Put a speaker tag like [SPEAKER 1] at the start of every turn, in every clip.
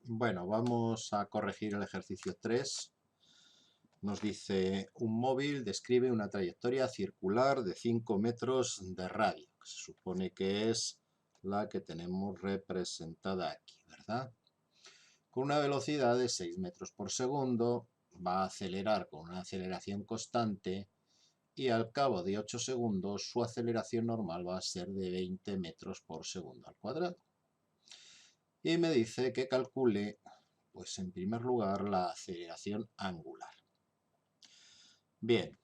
[SPEAKER 1] Bueno, vamos a corregir el ejercicio 3. Nos dice, un móvil describe una trayectoria circular de 5 metros de radio, que se supone que es la que tenemos representada aquí, ¿verdad? Con una velocidad de 6 metros por segundo, va a acelerar con una aceleración constante y al cabo de 8 segundos su aceleración normal va a ser de 20 metros por segundo al cuadrado. Y me dice que calcule, pues en primer lugar, la aceleración angular. Bien,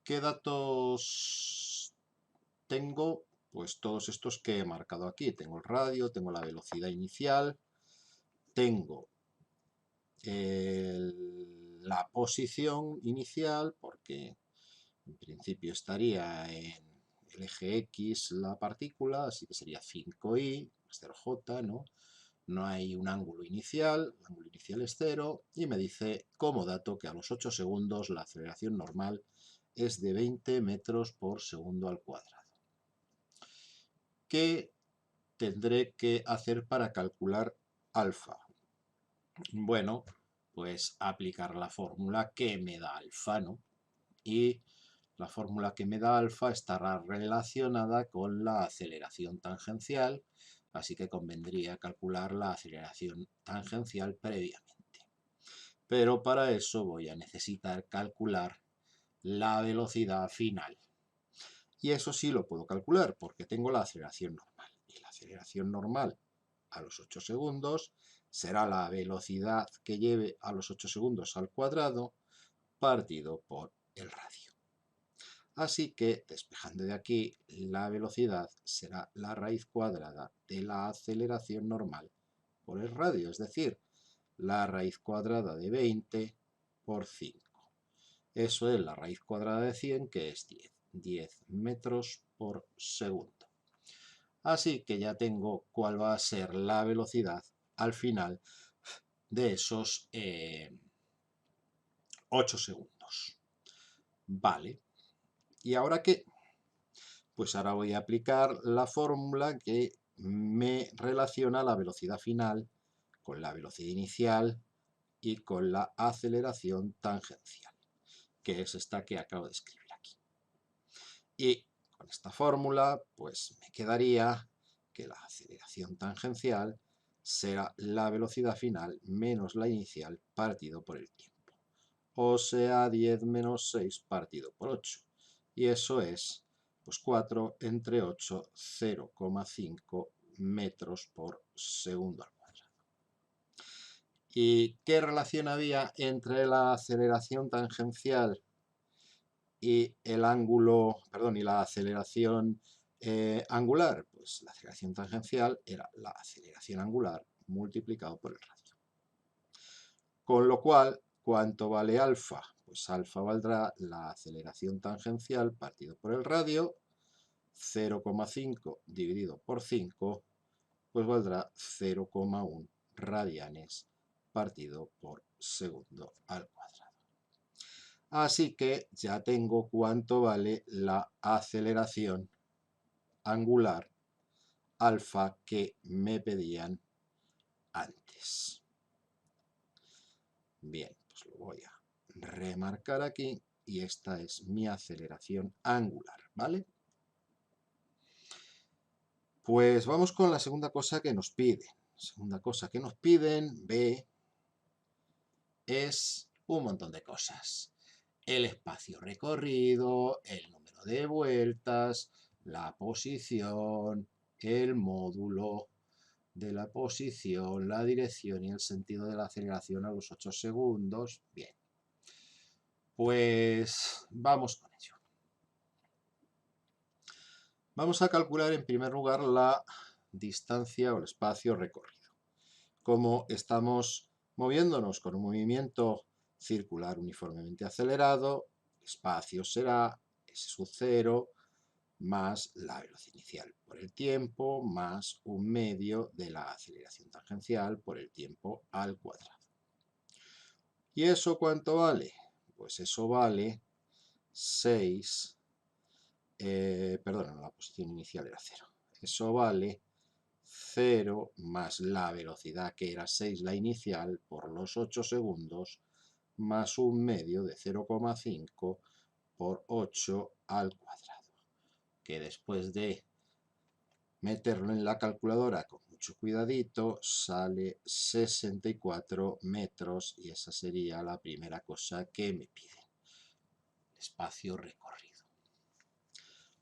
[SPEAKER 1] ¿qué datos tengo? Pues todos estos que he marcado aquí. Tengo el radio, tengo la velocidad inicial, tengo la posición inicial, porque en principio estaría en el eje X la partícula, así que sería 5i más 0j, ¿no? No hay un ángulo inicial, el ángulo inicial es 0, y me dice como dato que a los 8 segundos la aceleración normal es de 20 metros por segundo al cuadrado. ¿Qué tendré que hacer para calcular alfa? Bueno, pues aplicar la fórmula que me da alfa, ¿no? Y la fórmula que me da alfa estará relacionada con la aceleración tangencial, así que convendría calcular la aceleración tangencial previamente. Pero para eso voy a necesitar calcular la velocidad final. Y eso sí lo puedo calcular porque tengo la aceleración normal. Y la aceleración normal a los 8 segundos será la velocidad que lleve a los 8 segundos al cuadrado partido por el radio. Así que, despejando de aquí, la velocidad será la raíz cuadrada de la aceleración normal por el radio, es decir, la raíz cuadrada de 20 por 5. Eso es la raíz cuadrada de 100, que es 10. 10 metros por segundo. Así que ya tengo cuál va a ser la velocidad al final de esos 8 segundos. Vale. ¿Y ahora qué? Pues ahora voy a aplicar la fórmula que me relaciona la velocidad final con la velocidad inicial y con la aceleración tangencial, que es esta que acabo de escribir aquí. Y con esta fórmula, pues me quedaría que la aceleración tangencial será la velocidad final menos la inicial partido por el tiempo. O sea, 10 menos 6 partido por 8. Y eso es, pues 4 entre 8, 0,5 metros por segundo al cuadrado. ¿Y qué relación había entre la aceleración tangencial y el ángulo, perdón, y la aceleración angular? Pues la aceleración tangencial era la aceleración angular multiplicado por el radio. Con lo cual, ¿cuánto vale alfa? Pues alfa valdrá la aceleración tangencial partido por el radio, 0,5 dividido por 5, pues valdrá 0,1 radianes partido por segundo al cuadrado. Así que ya tengo cuánto vale la aceleración angular alfa que me pedían antes. Bien, pues lo voy a remarcar aquí y esta es mi aceleración angular, ¿vale? Pues vamos con la segunda cosa que nos piden. La segunda cosa que nos piden, B, es un montón de cosas. El espacio recorrido, el número de vueltas, la posición, el módulo de la posición, la dirección y el sentido de la aceleración a los 8 segundos. Bien, pues vamos con ello. Vamos a calcular en primer lugar la distancia o el espacio recorrido. Como estamos moviéndonos con un movimiento circular uniformemente acelerado, el espacio será S sub 0 más la velocidad inicial por el tiempo más un medio de la aceleración tangencial por el tiempo al cuadrado. ¿Y eso cuánto vale? Pues eso vale 6, perdón, la posición inicial era 0. Eso vale 0 más la velocidad que era 6 la inicial por los 8 segundos más un medio de 0,5 por 8 al cuadrado, que después de meterlo en la calculadora con mucho cuidadito sale 64 metros y esa sería la primera cosa que me piden, espacio recorrido.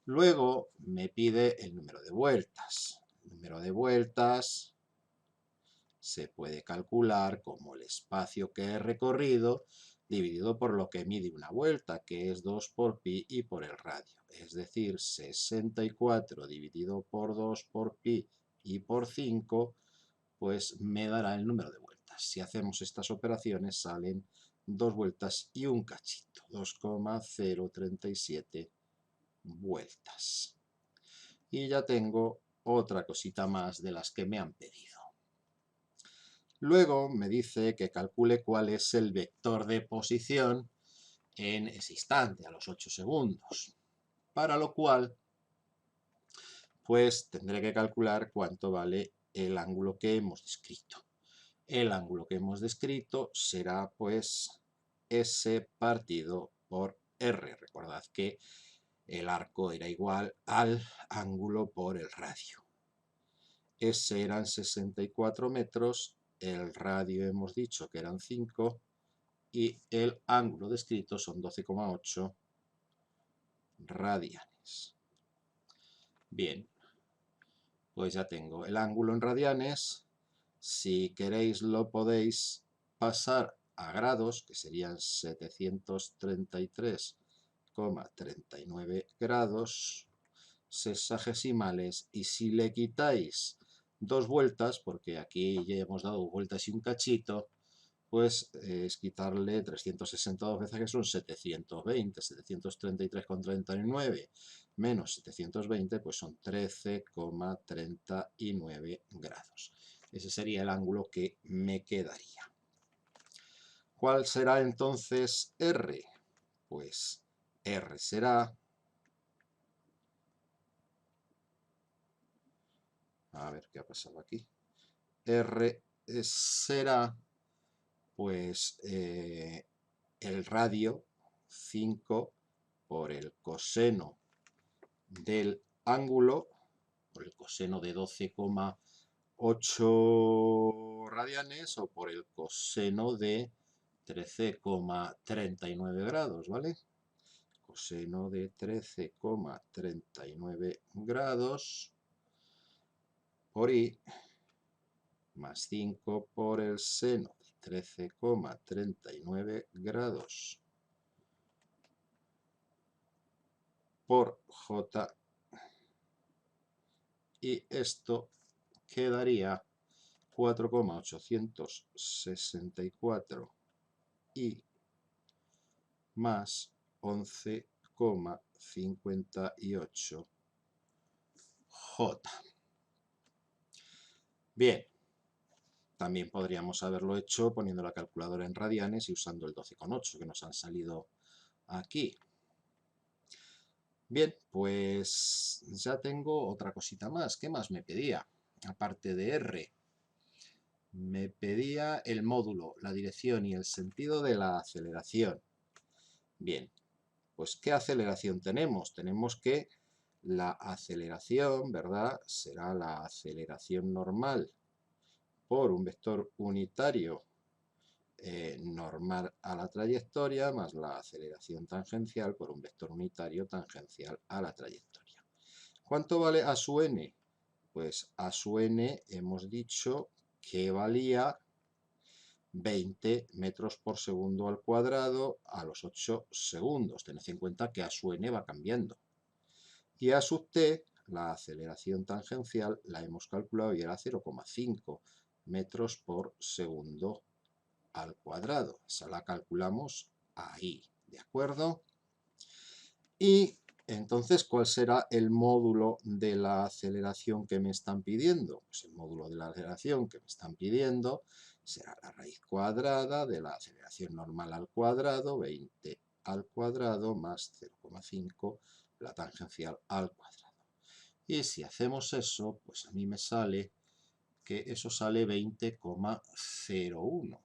[SPEAKER 1] Luego me pide el número de vueltas. El número de vueltas se puede calcular como el espacio que he recorrido dividido por lo que mide una vuelta, que es 2 por pi y por el radio. Es decir, 64 dividido por 2 por pi y por 5, pues me dará el número de vueltas. Si hacemos estas operaciones salen 2 vueltas y un cachito, 2,037 vueltas. Y ya tengo otra cosita más de las que me han pedido. Luego me dice que calcule cuál es el vector de posición en ese instante, a los 8 segundos. Para lo cual, pues tendré que calcular cuánto vale el ángulo que hemos descrito. El ángulo que hemos descrito será pues S partido por R. Recordad que el arco era igual al ángulo por el radio. S eran 64 metros, el radio hemos dicho que eran 5 y el ángulo descrito son 12,8 radianes. Bien, pues ya tengo el ángulo en radianes. Si queréis lo podéis pasar a grados, que serían 733,39 grados sexagesimales, y si le quitáis 2 vueltas, porque aquí ya hemos dado vueltas y un cachito, pues es quitarle 362 veces, que son 720, 733,39 menos 720, pues son 13,39 grados. Ese sería el ángulo que me quedaría. ¿Cuál será entonces R? Pues R será... A ver qué ha pasado aquí. R será pues el radio 5 por el coseno del ángulo, por el coseno de 12,8 radianes o por el coseno de 13,39 grados, ¿vale? Coseno de 13,39 grados por I más 5 por el seno de 13,39 grados por J, y esto quedaría 4,864 I más 11,58 J. Bien, también podríamos haberlo hecho poniendo la calculadora en radianes y usando el 12,8 que nos han salido aquí. Bien, pues ya tengo otra cosita más. ¿Qué más me pedía? Aparte de R, me pedía el módulo, la dirección y el sentido de la aceleración. Bien, pues ¿qué aceleración tenemos? Tenemos que la aceleración, ¿verdad?, será la aceleración normal por un vector unitario normal a la trayectoria más la aceleración tangencial por un vector unitario tangencial a la trayectoria. ¿Cuánto vale A sub n? Pues A sub n hemos dicho que valía 20 metros por segundo al cuadrado a los 8 segundos. Tened en cuenta que A sub n va cambiando. Y A sub t, la aceleración tangencial, la hemos calculado y era 0,5 metros por segundo al cuadrado. Esa la calculamos ahí, ¿de acuerdo? Y entonces, ¿cuál será el módulo de la aceleración que me están pidiendo? Pues el módulo de la aceleración que me están pidiendo será la raíz cuadrada de la aceleración normal al cuadrado, 20 al cuadrado, más 0,5 la tangencial al cuadrado. Y si hacemos eso, pues a mí me sale que eso sale 20,01,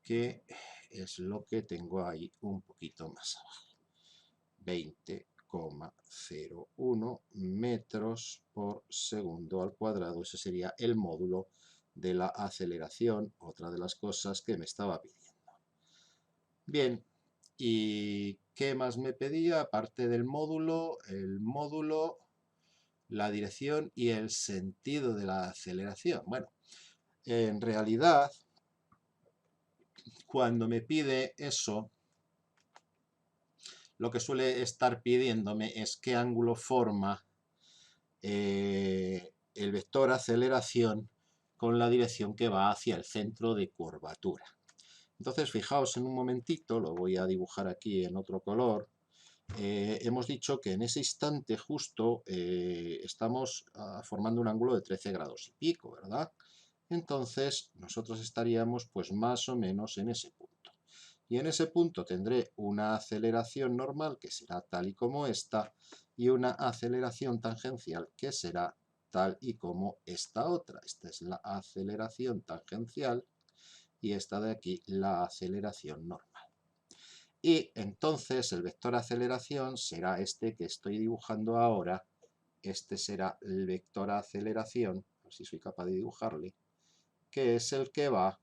[SPEAKER 1] que es lo que tengo ahí un poquito más abajo. 20,01 metros por segundo al cuadrado. Ese sería el módulo de la aceleración, otra de las cosas que me estaba pidiendo. Bien, ¿y qué más me pedía? Aparte del módulo, el módulo, la dirección y el sentido de la aceleración. Bueno, en realidad, cuando me pide eso, lo que suele estar pidiéndome es qué ángulo forma el vector aceleración con la dirección que va hacia el centro de curvatura. Entonces, fijaos en un momentito, lo voy a dibujar aquí en otro color. Hemos dicho que en ese instante justo estamos formando un ángulo de 13 grados y pico, ¿verdad? Entonces, nosotros estaríamos pues más o menos en ese punto. Y en ese punto tendré una aceleración normal, que será tal y como esta, y una aceleración tangencial, que será tal y como esta otra. Esta es la aceleración tangencial y esta de aquí la aceleración normal. Y entonces el vector aceleración será este que estoy dibujando ahora. Este será el vector aceleración, a ver si soy capaz de dibujarle, que es el que va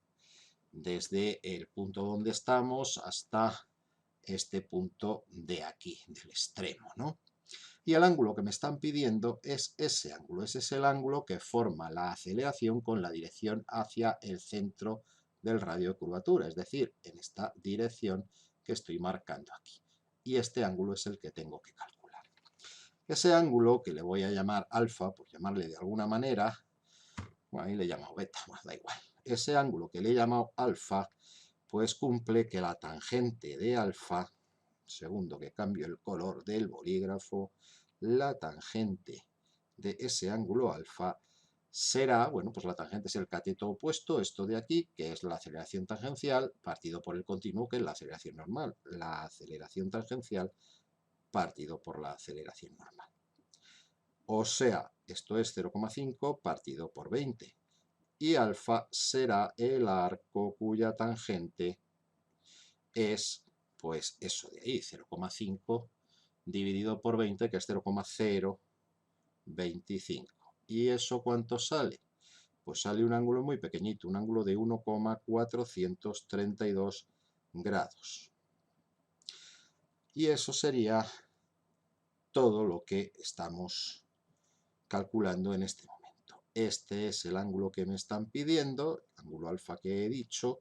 [SPEAKER 1] desde el punto donde estamos hasta este punto de aquí, del extremo, ¿no? Y el ángulo que me están pidiendo es ese ángulo. Ese es el ángulo que forma la aceleración con la dirección hacia el centro del radio de curvatura, es decir, en esta dirección que estoy marcando aquí. Y este ángulo es el que tengo que calcular. Ese ángulo, que le voy a llamar alfa, por llamarle de alguna manera, bueno, ahí le he llamado beta, bueno, da igual. Ese ángulo que le he llamado alfa, pues cumple que la tangente de alfa, segundo que cambio el color del bolígrafo, la tangente de ese ángulo alfa será, bueno, pues la tangente es el cateto opuesto, esto de aquí, que es la aceleración tangencial, partido por el continuo, que es la aceleración normal. La aceleración tangencial partido por la aceleración normal. O sea, esto es 0,5 partido por 20. Y alfa será el arco cuya tangente es, pues, eso de ahí, 0,5 dividido por 20, que es 0,025. ¿Y eso cuánto sale? Pues sale un ángulo muy pequeñito, un ángulo de 1,432 grados. Y eso sería todo lo que estamos calculando en este momento. Este es el ángulo que me están pidiendo, el ángulo alfa que he dicho.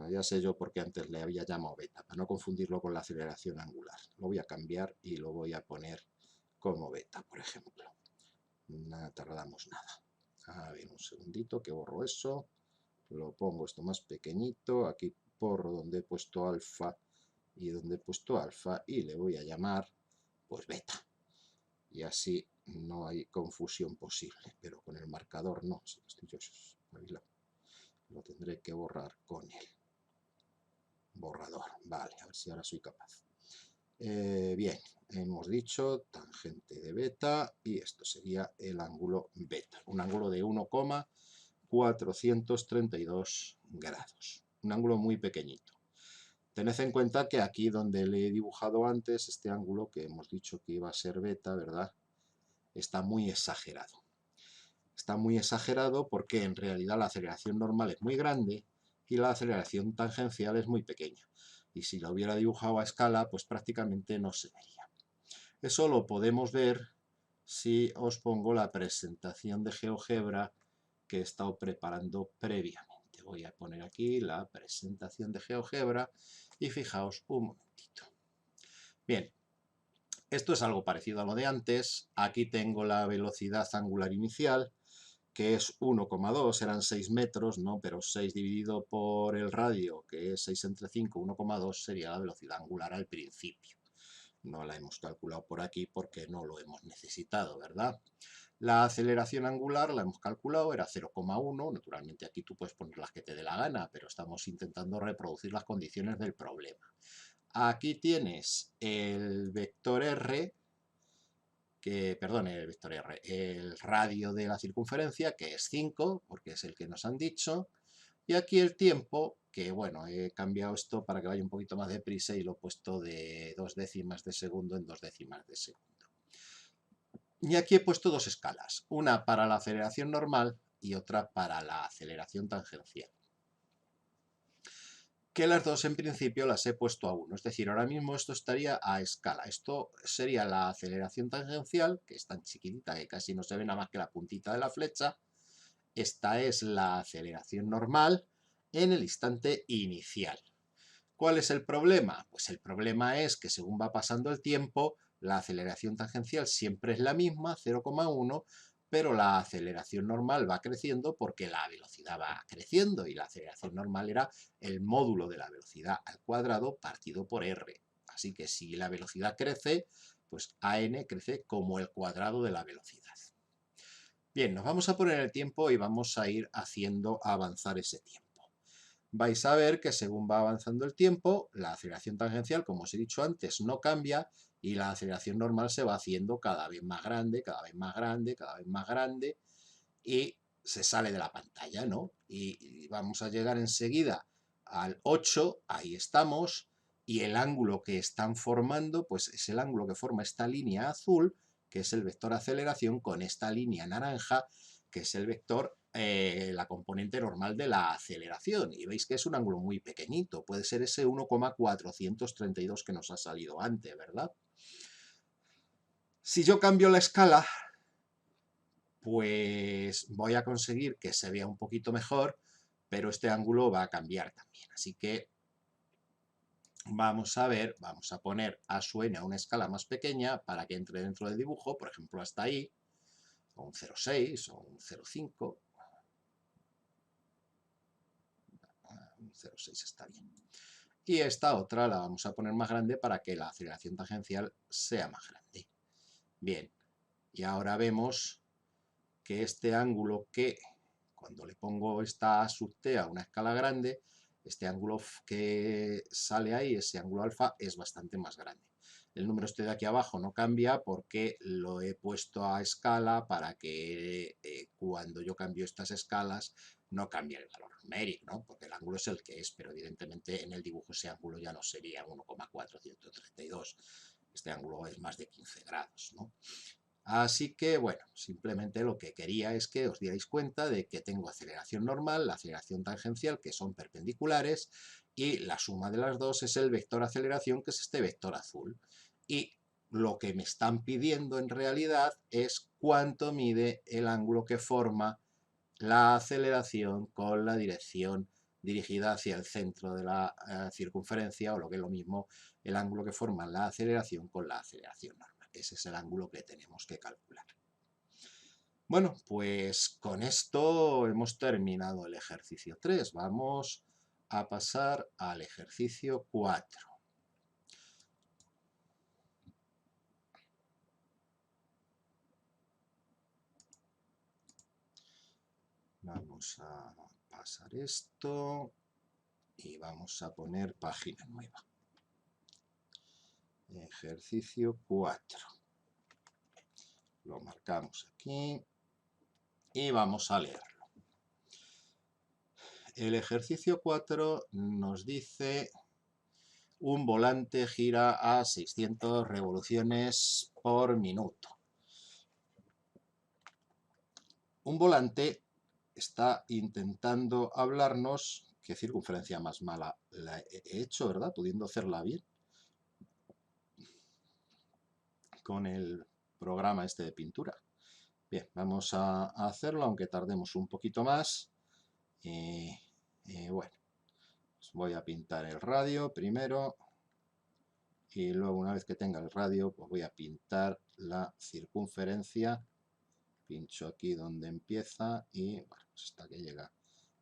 [SPEAKER 1] Ya sé yo por qué antes le había llamado beta, para no confundirlo con la aceleración angular. Lo voy a cambiar y lo voy a poner como beta, por ejemplo. No tardamos nada. A ver, un segundito que borro eso. Lo pongo esto más pequeñito, aquí por donde he puesto alfa y donde he puesto alfa, y le voy a llamar pues beta. Y así no hay confusión posible, pero con el marcador no. Si estoy yo lo tendré que borrar con el borrador. Vale, a ver si ahora soy capaz. Bien, hemos dicho tangente de beta y esto sería el ángulo beta, un ángulo de 1,432 grados, un ángulo muy pequeñito. Tened en cuenta que aquí donde le he dibujado antes, este ángulo que hemos dicho que iba a ser beta, ¿verdad? Está muy exagerado. Está muy exagerado porque en realidad la aceleración normal es muy grande y la aceleración tangencial es muy pequeña. Y si la hubiera dibujado a escala, pues prácticamente no se vería. Eso lo podemos ver si os pongo la presentación de GeoGebra que he estado preparando previamente. Voy a poner aquí la presentación de GeoGebra y fijaos un momentito. Bien, esto es algo parecido a lo de antes. Aquí tengo la velocidad angular inicial, que es 1,2, eran 6 metros, ¿no? Pero 6 dividido por el radio, que es 6 entre 5, 1,2 sería la velocidad angular al principio. No la hemos calculado por aquí porque no lo hemos necesitado, ¿verdad? La aceleración angular la hemos calculado, era 0,1. Naturalmente aquí tú puedes poner las que te dé la gana, pero estamos intentando reproducir las condiciones del problema. Aquí tienes el vector R, perdón, el vector R, el radio de la circunferencia, que es 5, porque es el que nos han dicho, y aquí el tiempo, que bueno, he cambiado esto para que vaya un poquito más deprisa y lo he puesto de 2 décimas de segundo en 2 décimas de segundo. Y aquí he puesto dos escalas, una para la aceleración normal y otra para la aceleración tangencial. Que las dos en principio las he puesto a 1, es decir, ahora mismo esto estaría a escala. Esto sería la aceleración tangencial, que es tan chiquitita que casi no se ve nada más que la puntita de la flecha. Esta es la aceleración normal en el instante inicial. ¿Cuál es el problema? Pues el problema es que según va pasando el tiempo, la aceleración tangencial siempre es la misma, 0,1, pero la aceleración normal va creciendo porque la velocidad va creciendo y la aceleración normal era el módulo de la velocidad al cuadrado partido por r. Así que si la velocidad crece, pues AN crece como el cuadrado de la velocidad. Bien, nos vamos a poner el tiempo y vamos a ir haciendo avanzar ese tiempo. Vais a ver que según va avanzando el tiempo, la aceleración tangencial, como os he dicho antes, no cambia y la aceleración normal se va haciendo cada vez más grande, cada vez más grande, cada vez más grande y se sale de la pantalla, ¿no? Y vamos a llegar enseguida al 8, ahí estamos, y el ángulo que están formando, pues es el ángulo que forma esta línea azul, que es el vector aceleración, con esta línea naranja, que es el vector, la componente normal de la aceleración. Y veis que es un ángulo muy pequeñito, puede ser ese 1,432 que nos ha salido antes, ¿verdad? Si yo cambio la escala, pues voy a conseguir que se vea un poquito mejor, pero este ángulo va a cambiar también. Así que vamos a ver, vamos a poner a su n a una escala más pequeña para que entre dentro del dibujo, por ejemplo, hasta ahí, o un 0,6 o un 0,5. Un 0,6 está bien. Y esta otra la vamos a poner más grande para que la aceleración tangencial sea más grande. Bien, y ahora vemos que este ángulo que, cuando le pongo esta sub t a una escala grande, este ángulo que sale ahí, ese ángulo alfa, es bastante más grande. El número este de aquí abajo no cambia porque lo he puesto a escala para que cuando yo cambio estas escalas no cambie el valor numérico, ¿no? Porque el ángulo es el que es, pero evidentemente en el dibujo ese ángulo ya no sería 1,432. Este ángulo es más de 15 grados, ¿no? Así que, bueno, simplemente lo que quería es que os dierais cuenta de que tengo aceleración normal, la aceleración tangencial, que son perpendiculares, y la suma de las dos es el vector aceleración, que es este vector azul. Y lo que me están pidiendo en realidad es cuánto mide el ángulo que forma la aceleración con la dirección dirigida hacia el centro de la circunferencia, o lo que es lo mismo, el ángulo que forma la aceleración con la aceleración normal. Ese es el ángulo que tenemos que calcular. Bueno, pues con esto hemos terminado el ejercicio 3. Vamos a pasar al ejercicio 4. Vamos a pasar esto y vamos a poner página nueva. Ejercicio 4. Lo marcamos aquí y vamos a leerlo. El ejercicio 4 nos dice: un volante gira a 600 revoluciones por minuto. Un volante está intentando hablarnos. Qué circunferencia más mala la he hecho, ¿verdad? Pudiendo hacerla bien con el programa este de pintura. Bien, vamos a hacerlo, aunque tardemos un poquito más. Bueno, pues voy a pintar el radio primero y luego, una vez que tenga el radio, pues voy a pintar la circunferencia. Pincho aquí donde empieza y bueno, pues hasta que llega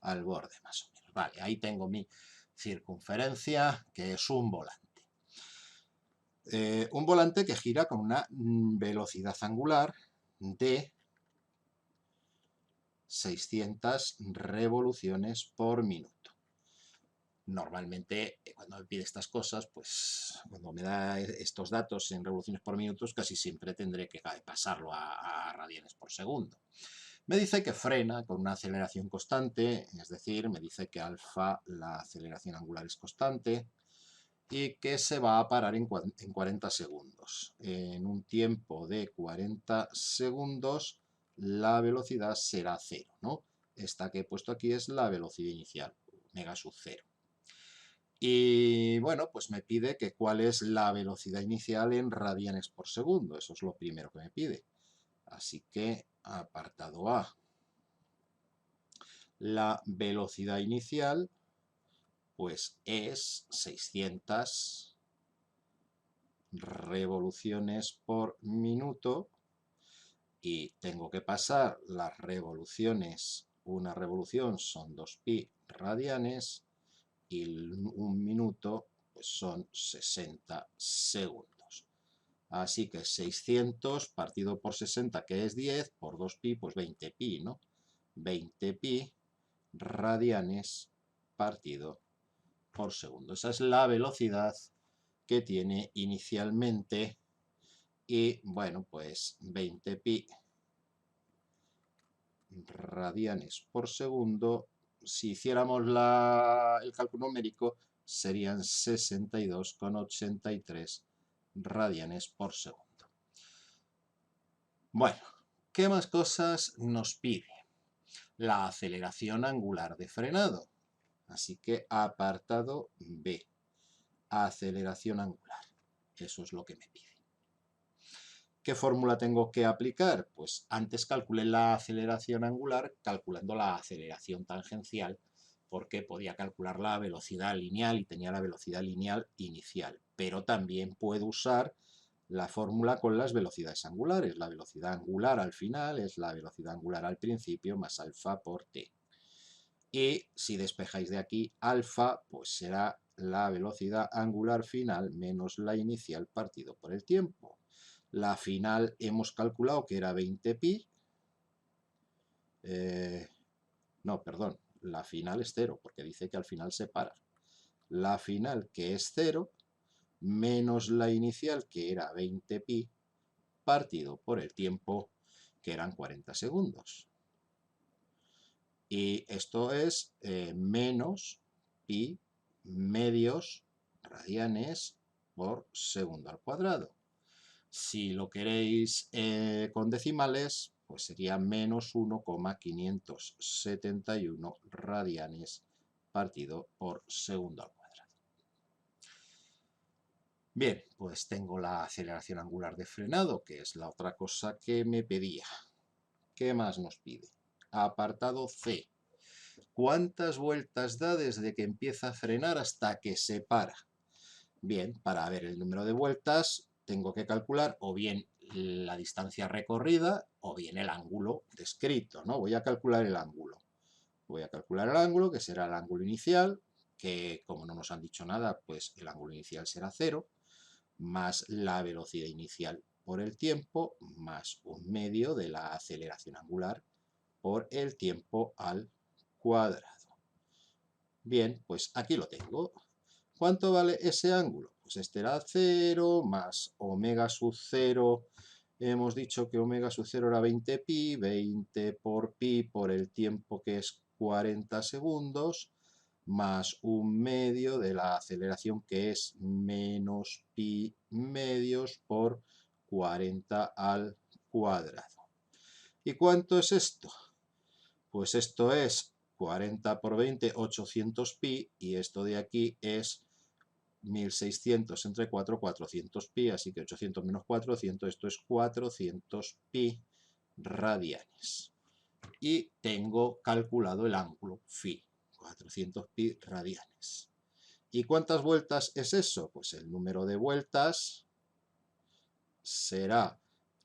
[SPEAKER 1] al borde más o menos. Vale, ahí tengo mi circunferencia, que es un volante. Un volante que gira con una velocidad angular de 600 revoluciones por minuto. Normalmente, cuando me pide estas cosas, pues cuando me da estos datos en revoluciones por minutos, casi siempre tendré que pasarlo a radianes por segundo. Me dice que frena con una aceleración constante, es decir, me dice que alfa, la aceleración angular es constante, y que se va a parar en 40 segundos. En un tiempo de 40 segundos, la velocidad será cero, ¿no? Esta que he puesto aquí es la velocidad inicial, omega sub 0. Y bueno, pues me pide que cuál es la velocidad inicial en radianes por segundo. Eso es lo primero que me pide. Así que, apartado A, la velocidad inicial, pues es 600 revoluciones por minuto, y tengo que pasar las revoluciones. Una revolución son 2pi radianes y un minuto pues son 60 segundos. Así que 600 partido por 60, que es 10, por 2pi, pues 20pi, ¿no? 20pi radianes partido por segundo. Esa es la velocidad que tiene inicialmente. Y bueno, pues 20pi radianes por segundo, si hiciéramos el cálculo numérico, serían 62,83 radianes por segundo. Bueno, ¿qué más cosas nos pide? La aceleración angular de frenado. Así que apartado B, aceleración angular. Eso es lo que me pide. ¿Qué fórmula tengo que aplicar? Pues antes calculé la aceleración angular calculando la aceleración tangencial, porque podía calcular la velocidad lineal y tenía la velocidad lineal inicial. Pero también puedo usar la fórmula con las velocidades angulares. La velocidad angular al final es la velocidad angular al principio más alfa por t. Y si despejáis de aquí alfa, pues será la velocidad angular final menos la inicial partido por el tiempo. La final hemos calculado que era 20pi. No, perdón, la final es 0, porque dice que al final se para. La final, que es 0, menos la inicial, que era 20pi, partido por el tiempo, que eran 40 segundos. Y esto es menos pi medios radianes por segundo al cuadrado. Si lo queréis con decimales, pues sería menos 1,571 radianes partido por segundo al cuadrado. Bien, pues tengo la aceleración angular de frenado, que es la otra cosa que me pedía. ¿Qué más nos pide? Apartado C. ¿Cuántas vueltas da desde que empieza a frenar hasta que se para? Bien, para ver el número de vueltas tengo que calcular o bien la distancia recorrida o bien el ángulo descrito, ¿no? Voy a calcular el ángulo. Voy a calcular el ángulo, que será el ángulo inicial, que como no nos han dicho nada, pues el ángulo inicial será 0, más la velocidad inicial por el tiempo, más un medio de la aceleración angular por el tiempo al cuadrado. Bien, pues aquí lo tengo. ¿Cuánto vale ese ángulo? Pues este era 0 más omega sub 0. Hemos dicho que omega sub 0 era 20pi, 20 por pi por el tiempo que es 40 segundos, más un medio de la aceleración que es menos pi medios por 40 al cuadrado. ¿Y cuánto es esto? Pues esto es 40 por 20, 800 pi, y esto de aquí es 1600 entre 4, 400 pi, así que 800 menos 400, esto es 400 pi radianes. Y tengo calculado el ángulo phi, 400 pi radianes. ¿Y cuántas vueltas es eso? Pues el número de vueltas será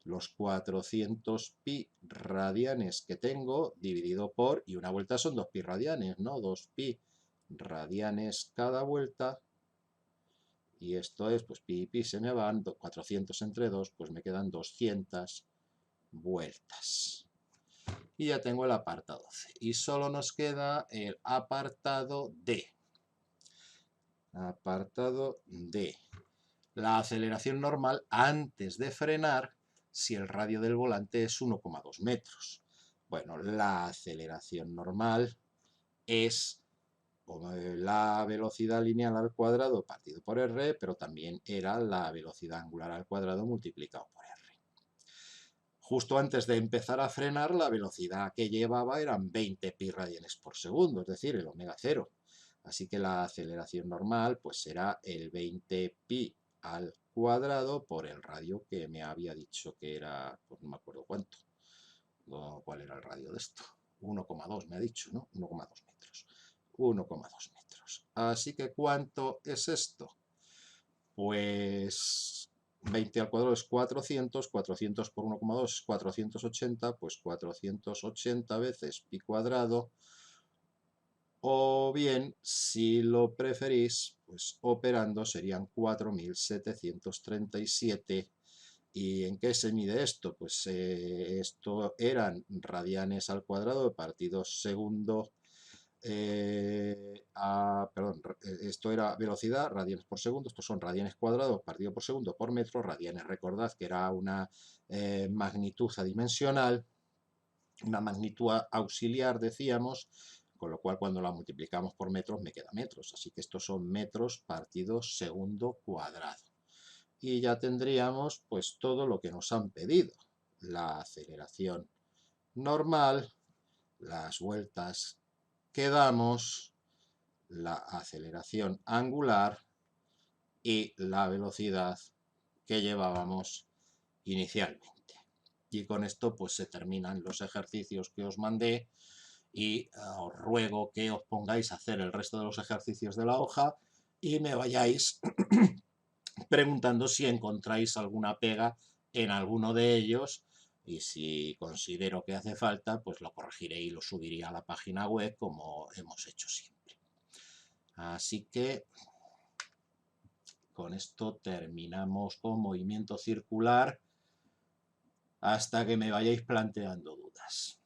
[SPEAKER 1] los 400 pi radianes que tengo dividido por, y una vuelta son 2 pi radianes, ¿no? 2 pi radianes cada vuelta. Y esto es, pues pi y pi se me van, 400 entre 2, pues me quedan 200 vueltas. Y ya tengo el apartado C. Y solo nos queda el apartado D. Apartado D. La aceleración normal antes de frenar si el radio del volante es 1,2 metros. Bueno, la aceleración normal es la velocidad lineal al cuadrado partido por r, pero también era la velocidad angular al cuadrado multiplicado por r. Justo antes de empezar a frenar, la velocidad que llevaba eran 20 pi radianes por segundo, es decir, el omega cero. Así que la aceleración normal pues será el 20 pi al cuadrado por el radio que me había dicho que era, pues no me acuerdo cuánto. ¿Cuál era el radio de esto? 1,2 me ha dicho, ¿no? 1,2 metros. 1,2 metros. Así que ¿cuánto es esto? Pues 20 al cuadrado es 400, 400 por 1,2 es 480, pues 480 veces pi cuadrado, o bien, si lo preferís, pues operando serían 4737. ¿Y en qué se mide esto? Pues esto eran radianes al cuadrado partido segundo, perdón, esto era velocidad, radianes por segundo, estos son radianes cuadrados partido por segundo por metro, radianes, recordad que era una magnitud adimensional, una magnitud auxiliar, decíamos, con lo cual cuando la multiplicamos por metros me queda metros, así que estos son metros partido segundo cuadrado. Y ya tendríamos pues todo lo que nos han pedido, la aceleración normal, las vueltas que damos, la aceleración angular y la velocidad que llevábamos inicialmente. Y con esto pues se terminan los ejercicios que os mandé y os ruego que os pongáis a hacer el resto de los ejercicios de la hoja y me vayáis preguntando si encontráis alguna pega en alguno de ellos, y si considero que hace falta, pues lo corregiré y lo subiré a la página web como hemos hecho siempre. Así que con esto terminamos con movimiento circular hasta que me vayáis planteando dudas.